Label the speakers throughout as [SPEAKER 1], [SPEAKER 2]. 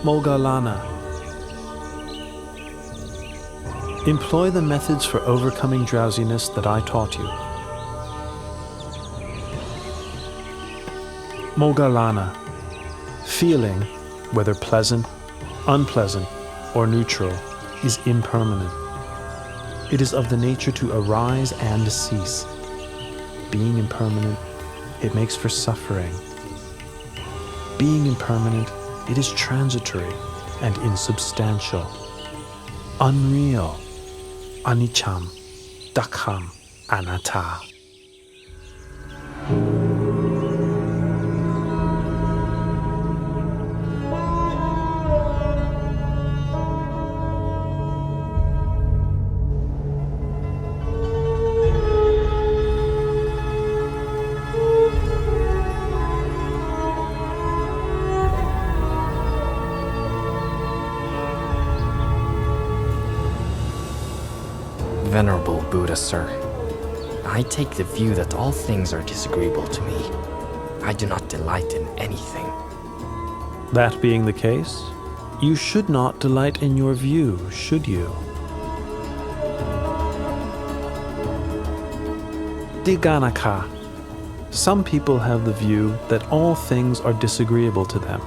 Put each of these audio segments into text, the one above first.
[SPEAKER 1] Moggallana. Employ the methods for overcoming drowsiness that I taught you. Moggallana. Feeling, whether pleasant, unpleasant, or neutral, is impermanent. It is of the nature to arise and cease. Being impermanent, it makes for suffering. Being impermanent, it is transitory and insubstantial. Unreal, aniccham, dukkhaṃ, anatta.
[SPEAKER 2] Venerable Buddha, sir, I take the view that all things are disagreeable to me. I do not delight in anything.
[SPEAKER 1] That being the case, you should not delight in your view, should you? Dighanaka. Some people have the view that all things are disagreeable to them.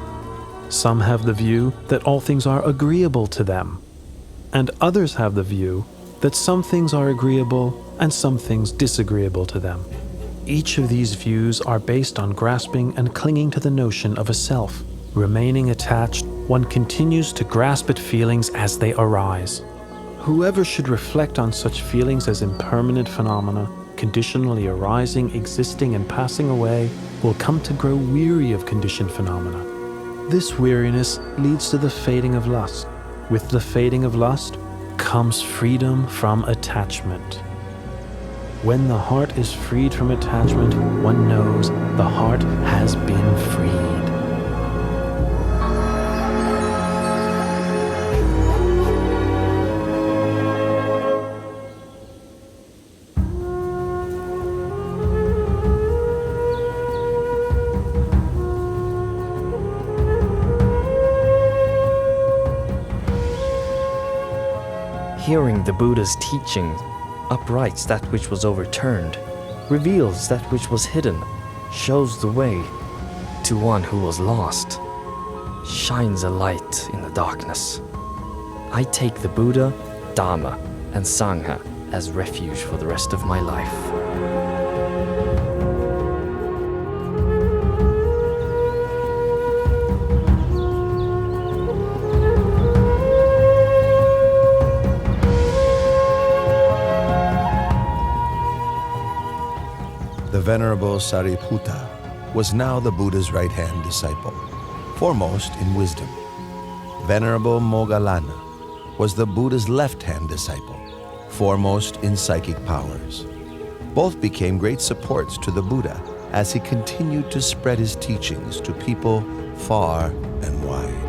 [SPEAKER 1] Some have the view that all things are agreeable to them. And others have the view that some things are agreeable and some things disagreeable to them. Each of these views are based on grasping and clinging to the notion of a self. Remaining attached, one continues to grasp at feelings as they arise. Whoever should reflect on such feelings as impermanent phenomena, conditionally arising, existing, and passing away, will come to grow weary of conditioned phenomena. This weariness leads to the fading of lust. With the fading of lust comes freedom from attachment. When the heart is freed from attachment, one knows the heart has been freed.
[SPEAKER 2] Hearing the Buddha's teaching uprights that which was overturned, reveals that which was hidden, shows the way to one who was lost, shines a light in the darkness. I take the Buddha, Dharma, and Sangha as refuge for the rest of my life.
[SPEAKER 3] The Venerable Sariputta was now the Buddha's right-hand disciple, foremost in wisdom. Venerable Moggallana was the Buddha's left-hand disciple, foremost in psychic powers. Both became great supports to the Buddha as he continued to spread his teachings to people far and wide.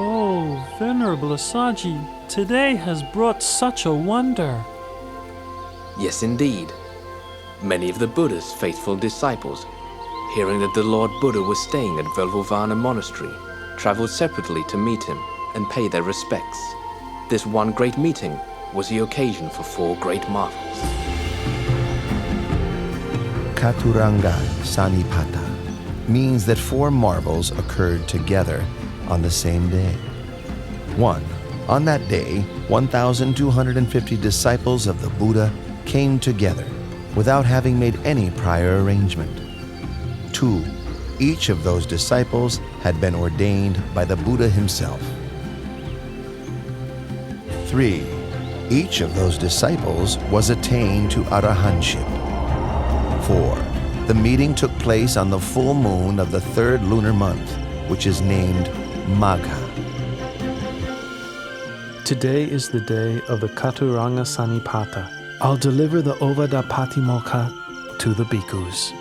[SPEAKER 4] Oh, Venerable Assaji, today has brought such a wonder.
[SPEAKER 5] Yes, indeed. Many of the Buddha's faithful disciples, hearing that the Lord Buddha was staying at Velvovana Monastery, traveled separately to meet him and pay their respects. This one great meeting was the occasion for 4 great marvels.
[SPEAKER 3] Chaturanga Sanipata means that 4 marvels occurred together on the same day. 1. On that day, 1,250 disciples of the Buddha came together without having made any prior arrangement. 2. Each of those disciples had been ordained by the Buddha himself. 3. Each of those disciples was attained to arahantship. 4. The meeting took place on the full moon of the 3rd lunar month, which is named Magha.
[SPEAKER 1] Today is the day of the Chaturanga Sanipata. I'll deliver the Ovadapatimokkha to the bhikkhus.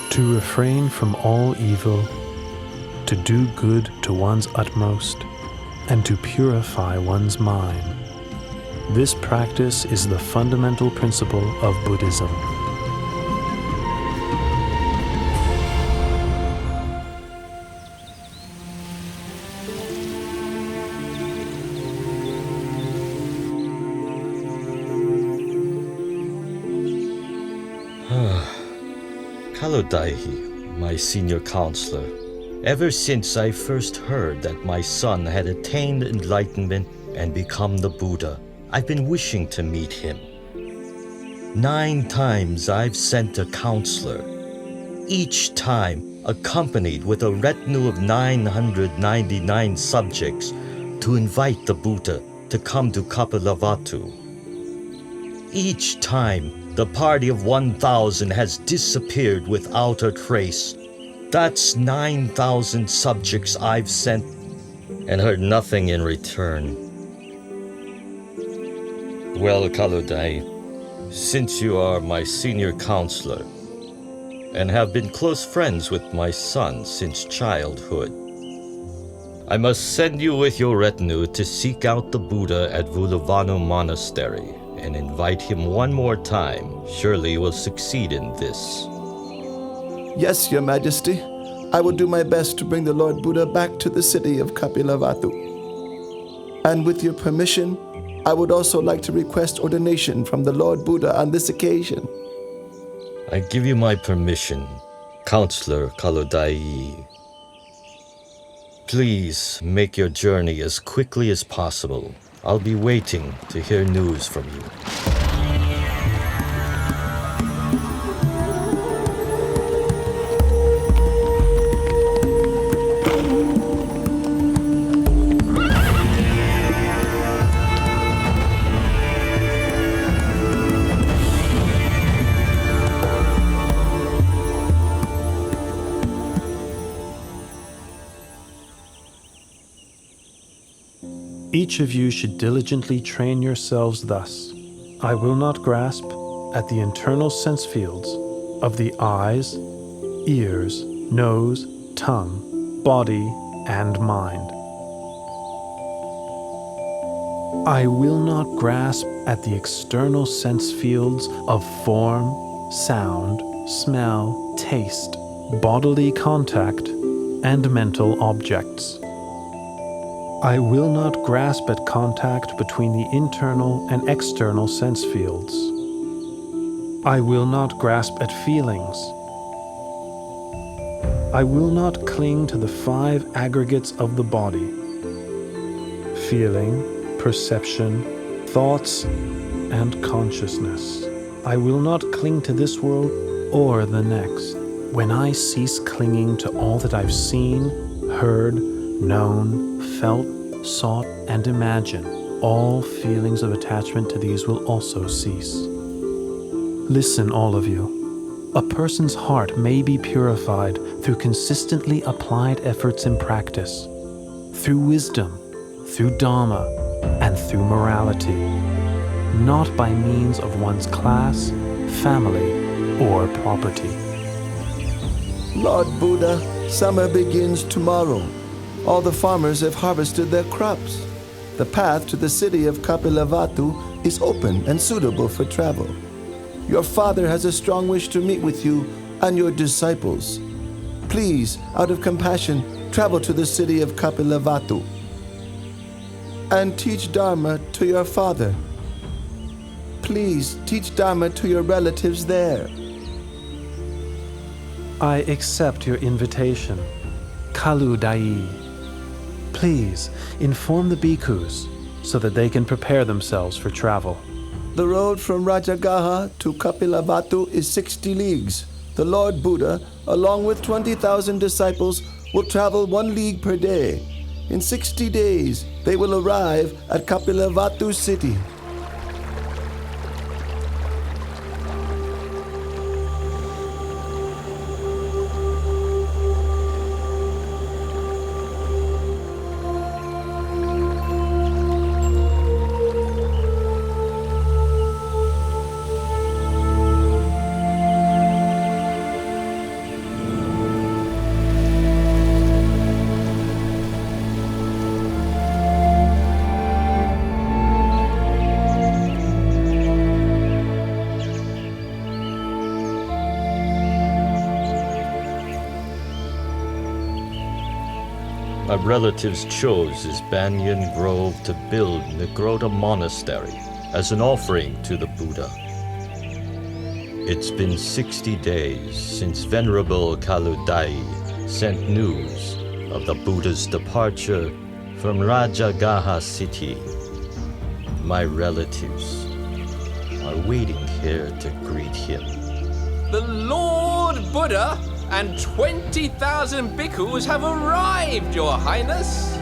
[SPEAKER 1] To refrain from all evil, to do good to one's utmost, and to purify one's mind. This practice is the fundamental principle of Buddhism.
[SPEAKER 6] Kalodaihi, my senior counselor, ever since I first heard that my son had attained enlightenment and become the Buddha, I've been wishing to meet him. 9 times I've sent a counselor, each time accompanied with a retinue of 999 subjects to invite the Buddha to come to Kapilavatthu. Each time, the party of 1,000 has disappeared without a trace. That's 9,000 subjects I've sent and heard nothing in return. Well, Kaludai, since you are my senior counselor and have been close friends with my son since childhood, I must send you with your retinue to seek out the Buddha at Vulavanu Monastery and invite him one more time. Surely you will succeed in this.
[SPEAKER 7] Yes, Your Majesty. I will do my best to bring the Lord Buddha back to the city of Kapilavatthu. And with your permission, I would also like to request ordination from the Lord Buddha on this occasion.
[SPEAKER 6] I give you my permission, Counselor Kalodai. Please make your journey as quickly as possible. I'll be waiting to hear news from you.
[SPEAKER 1] Each of you should diligently train yourselves thus. I will not grasp at the internal sense fields of the eyes, ears, nose, tongue, body, and mind. I will not grasp at the external sense fields of form, sound, smell, taste, bodily contact, and mental objects. I will not grasp at contact between the internal and external sense fields. I will not grasp at feelings. I will not cling to the 5 aggregates of the body: feeling, perception, thoughts, and consciousness. I will not cling to this world or the next. When I cease clinging to all that I've seen, heard, known, felt, sought, and imagined, all feelings of attachment to these will also cease. Listen, all of you. A person's heart may be purified through consistently applied efforts in practice, through wisdom, through Dharma, and through morality, not by means of one's class, family, or property.
[SPEAKER 7] Lord Buddha, summer begins tomorrow. All the farmers have harvested their crops. The path to the city of Kapilavatthu is open and suitable for travel. Your father has a strong wish to meet with you and your disciples. Please, out of compassion, travel to the city of Kapilavatthu and teach Dharma to your father. Please teach Dharma to your relatives there.
[SPEAKER 1] I accept your invitation, Kaludai. Please inform the bhikkhus so that they can prepare themselves for travel.
[SPEAKER 7] The road from Rajagaha to Kapilavatthu is 60 leagues. The Lord Buddha, along with 20,000 disciples, will travel 1 league per day. In 60 days, they will arrive at Kapilavatthu city.
[SPEAKER 6] My relatives chose this banyan grove to build Nigrota Monastery as an offering to the Buddha. It's been 60 days since Venerable Kaludai sent news of the Buddha's departure from Rajagaha city. My relatives are waiting here to greet him.
[SPEAKER 5] The Lord Buddha and 20,000 bhikkhus have arrived, Your Highness.